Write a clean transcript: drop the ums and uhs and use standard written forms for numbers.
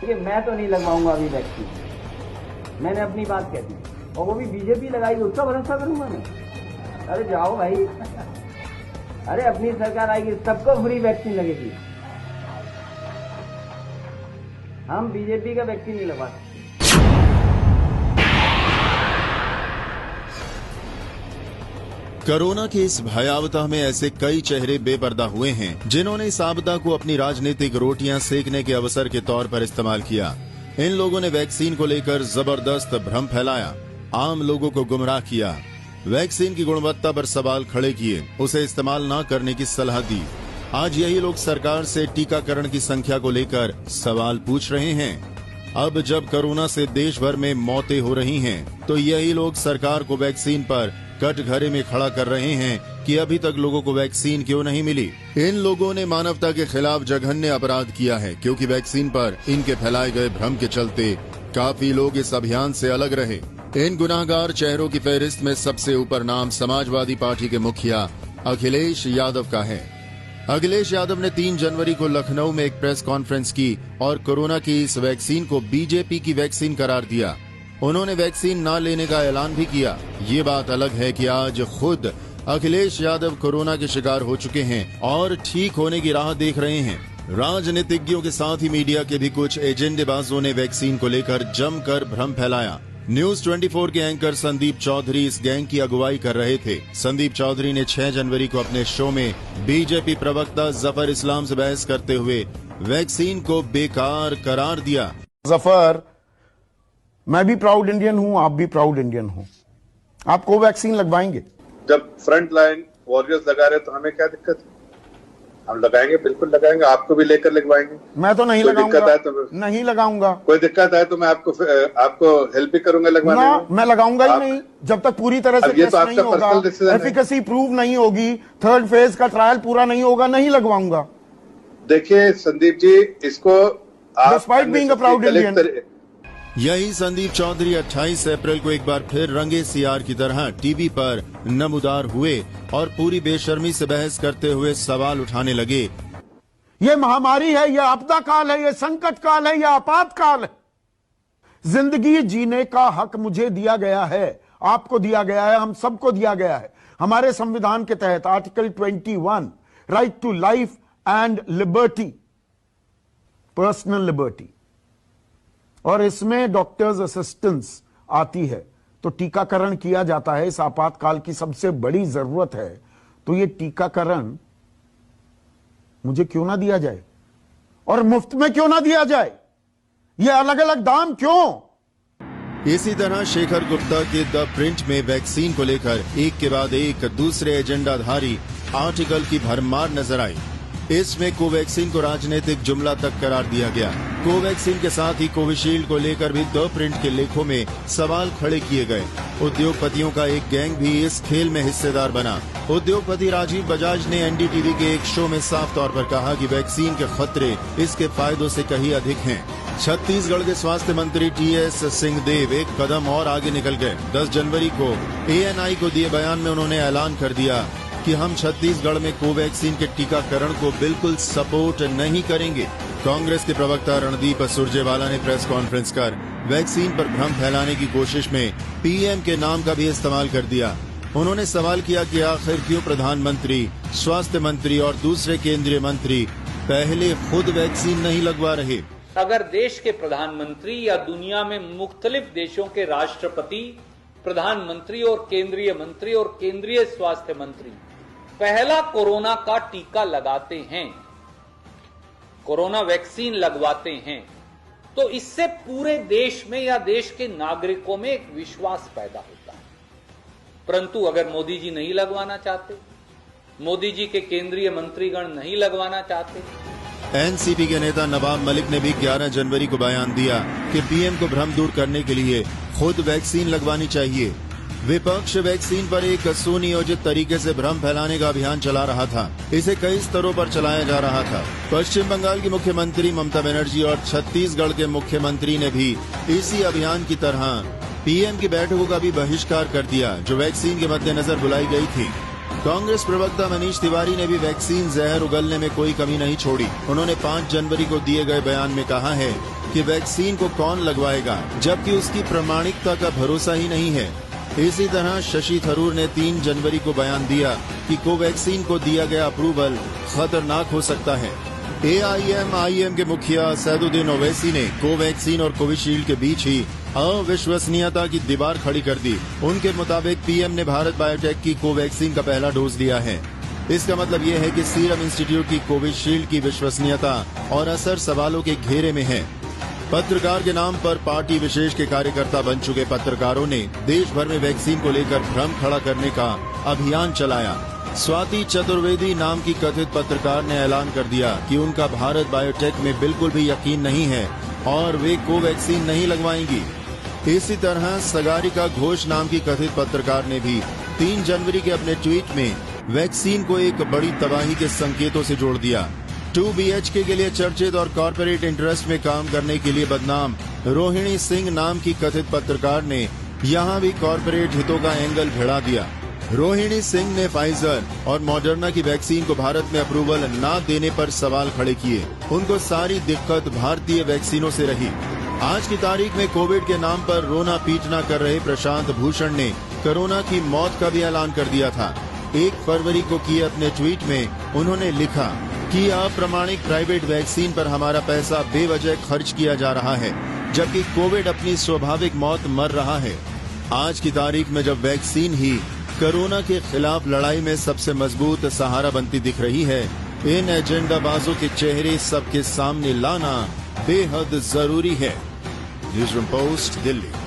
देखिए, मैं तो नहीं लगवाऊंगा अभी वैक्सीन, मैंने अपनी बात कह दी, और वो भी बीजेपी लगाएगी उसका भरोसा करूंगा मैं? अरे जाओ भाई, अरे अपनी सरकार आएगी, सबको फ्री वैक्सीन लगेगी। हम बीजेपी का वैक्सीन नहीं लगवा सकते। कोरोना की इस भयावता में ऐसे कई चेहरे बेपर्दा हुए हैं जिन्होंने इस आपदा को अपनी राजनीतिक रोटियां सेकने के अवसर के तौर पर इस्तेमाल किया। इन लोगों ने वैक्सीन को लेकर जबरदस्त भ्रम फैलाया, आम लोगों को गुमराह किया, वैक्सीन की गुणवत्ता पर सवाल खड़े किए, उसे इस्तेमाल न करने की सलाह दी। आज यही लोग सरकार से टीकाकरण की संख्या को लेकर सवाल पूछ रहे हैं। अब जब कोरोना से देश भर में मौतें हो रही हैं, तो यही लोग सरकार को वैक्सीन पर कटघरे में खड़ा कर रहे हैं कि अभी तक लोगों को वैक्सीन क्यों नहीं मिली। इन लोगों ने मानवता के खिलाफ जघन्य अपराध किया है, क्योंकि वैक्सीन पर इनके फैलाए गए भ्रम के चलते काफी लोग इस अभियान से अलग रहे। इन गुनाहगार चेहरों की फहरिस्त में सबसे ऊपर नाम समाजवादी पार्टी के मुखिया अखिलेश यादव का है। अखिलेश यादव ने 3 जनवरी को लखनऊ में एक प्रेस कॉन्फ्रेंस की और कोरोना की इस वैक्सीन को बीजेपी की वैक्सीन करार दिया। उन्होंने वैक्सीन न लेने का ऐलान भी किया। ये बात अलग है कि आज खुद अखिलेश यादव कोरोना के शिकार हो चुके हैं और ठीक होने की राह देख रहे हैं। राजनीतिज्ञों के साथ ही मीडिया के भी कुछ एजेंडेबाजों ने वैक्सीन को लेकर जमकर भ्रम फैलाया। न्यूज 24 के एंकर संदीप चौधरी इस गैंग की अगुवाई कर रहे थे। संदीप चौधरी ने 6 जनवरी को अपने शो में बीजेपी प्रवक्ता जफर इस्लाम से बहस करते हुए वैक्सीन को बेकार करार दिया। जफर, मैं भी प्राउड इंडियन हूं, आप भी प्राउड इंडियन हो, आप कोवैक्सीन लगवाएंगे? जब फ्रंट लाइन वॉरियर्स लगा रहे तो हमें क्या दिक्कत है? हम लगाएंगे, बिल्कुल लगाएंगे, आपको भी लेकर लगवाएंगे। मैं तो नहीं लगाऊंगा। नहीं लगाऊंगा। कोई दिक्कत है तो मैं आपको हेल्प भी करूंगा लगवाने में। मैं लगाऊंगा ही नहीं जब तक पूरी तरह से टेस्ट नहीं होगा, एफिकेसी प्रूव नहीं होगी, 3rd फेज का ट्रायल पूरा नहीं होगा, नहीं लगवाऊंगा। देखिए संदीप जी, इसको despite being a proud Indian, यही संदीप चौधरी 28 अप्रैल को एक बार फिर रंगे सियार की तरह टीवी पर नमूदार हुए और पूरी बेशर्मी से बहस करते हुए सवाल उठाने लगे। ये महामारी है, ये आपदा काल है, ये संकट काल है, ये आपातकाल है। जिंदगी जीने का हक मुझे दिया गया है, आपको दिया गया है, हम सबको दिया गया है। हमारे संविधान के तहत article 21, right to life and liberty, personal liberty, और इसमें डॉक्टर्स असिस्टेंस आती है, तो टीकाकरण किया जाता है। इस आपातकाल की सबसे बड़ी जरूरत है, तो ये टीकाकरण मुझे क्यों ना दिया जाए, और मुफ्त में क्यों ना दिया जाए? ये अलग अलग दाम क्यों? इसी तरह शेखर गुप्ता के द प्रिंट में वैक्सीन को लेकर एक के बाद एक दूसरे एजेंडाधारी आर्टिकल की भरमार नजर आई। इसमें कोवैक्सीन को राजनीतिक जुमला तक करार दिया गया। कोवैक्सीन के साथ ही कोविशील्ड को लेकर भी द प्रिंट के लेखों में सवाल खड़े किए गए। उद्योगपतियों का एक गैंग भी इस खेल में हिस्सेदार बना। उद्योगपति राजीव बजाज ने एनडीटीवी के एक शो में साफ तौर पर कहा कि वैक्सीन के खतरे इसके फायदों से कहीं अधिक हैं। छत्तीसगढ़ के स्वास्थ्य मंत्री टीएस सिंहदेव एक कदम और आगे निकल गए। 10 जनवरी को एएनआई को दिए बयान में उन्होंने ऐलान कर दिया कि हम छत्तीसगढ़ में कोवैक्सीन के टीकाकरण को बिल्कुल सपोर्ट नहीं करेंगे। कांग्रेस के प्रवक्ता रणदीप सुरजेवाला ने प्रेस कॉन्फ्रेंस कर वैक्सीन पर भ्रम फैलाने की कोशिश में पीएम के नाम का भी इस्तेमाल कर दिया। उन्होंने सवाल किया कि आखिर क्यों प्रधानमंत्री, स्वास्थ्य मंत्री और दूसरे केंद्रीय मंत्री पहले खुद वैक्सीन नहीं लगवा रहे। अगर देश के प्रधानमंत्री या दुनिया में मुख्तलिफ देशों के राष्ट्रपति, प्रधानमंत्री और केंद्रीय मंत्री और केंद्रीय स्वास्थ्य मंत्री पहला कोरोना का टीका लगाते हैं, कोरोना वैक्सीन लगवाते हैं, तो इससे पूरे देश में या देश के नागरिकों में एक विश्वास पैदा होता है। परंतु अगर मोदी जी नहीं लगवाना चाहते, मोदी जी के केंद्रीय मंत्रीगण नहीं लगवाना चाहते। एनसीपी के नेता नवाब मलिक ने भी 11 जनवरी को बयान दिया कि पीएम को भ्रम दूर करने के लिए खुद वैक्सीन लगवानी चाहिए। विपक्ष वैक्सीन पर एक सुनियोजित तरीके से भ्रम फैलाने का अभियान चला रहा था। इसे कई स्तरों पर चलाया जा रहा था। पश्चिम बंगाल की मुख्यमंत्री ममता बनर्जी और छत्तीसगढ़ के मुख्यमंत्री ने भी इसी अभियान की तरह पीएम की बैठकों का भी बहिष्कार कर दिया, जो वैक्सीन के मद्देनजर बुलाई गई थी। कांग्रेस प्रवक्ता मनीष तिवारी ने भी वैक्सीन जहर उगलने में कोई कमी नहीं छोड़ी। उन्होंने 5 जनवरी को दिए गए बयान में कहा है कि वैक्सीन को कौन लगवाएगा, जबकि उसकी प्रामाणिकता का भरोसा ही नहीं है। इसी तरह शशि थरूर ने 3 जनवरी को बयान दिया कि कोवैक्सीन को दिया गया अप्रूवल खतरनाक हो सकता है। AIMIM के मुखिया सैदुद्दीन ओवैसी ने कोवैक्सीन और कोविशील्ड के बीच ही अविश्वसनीयता की दीवार खड़ी कर दी। उनके मुताबिक पीएम ने भारत बायोटेक की कोवैक्सीन का पहला डोज लिया है। इसका मतलब ये है कि सीरम इंस्टीट्यूट की कोविशील्ड की विश्वसनीयता और असर सवालों के घेरे में है। पत्रकार के नाम पर पार्टी विशेष के कार्यकर्ता बन चुके पत्रकारों ने देश भर में वैक्सीन को लेकर भ्रम खड़ा करने का अभियान चलाया। स्वाति चतुर्वेदी नाम की कथित पत्रकार ने ऐलान कर दिया कि उनका भारत बायोटेक में बिल्कुल भी यकीन नहीं है और वे कोवैक्सीन नहीं लगवाएंगी। इसी तरह सगारिका घोष नाम की कथित पत्रकार ने भी 3 जनवरी के अपने ट्वीट में वैक्सीन को एक बड़ी तबाही के संकेतों से जोड़ दिया। 2 BHK के लिए चर्चित और कॉर्पोरेट इंटरेस्ट में काम करने के लिए बदनाम रोहिणी सिंह नाम की कथित पत्रकार ने यहां भी कॉर्पोरेट हितों का एंगल भिड़ा दिया। रोहिणी सिंह ने फाइजर और मॉडर्ना की वैक्सीन को भारत में अप्रूवल न देने पर सवाल खड़े किए। उनको सारी दिक्कत भारतीय वैक्सीनों से रही। आज की तारीख में कोविड के नाम पर रोना पीटना कर रहे प्रशांत भूषण ने कोरोना की मौत का भी ऐलान कर दिया था। 1 फरवरी को किए अपने ट्वीट में उन्होंने लिखा कि अप्रमाणिक प्राइवेट वैक्सीन पर हमारा पैसा बेवजह खर्च किया जा रहा है, जबकि कोविड अपनी स्वाभाविक मौत मर रहा है। आज की तारीख में जब वैक्सीन ही कोरोना के खिलाफ लड़ाई में सबसे मजबूत सहारा बनती दिख रही है, इन एजेंडाबाजों के चेहरे सबके सामने लाना बेहद जरूरी है। Newsroom post, Delhi.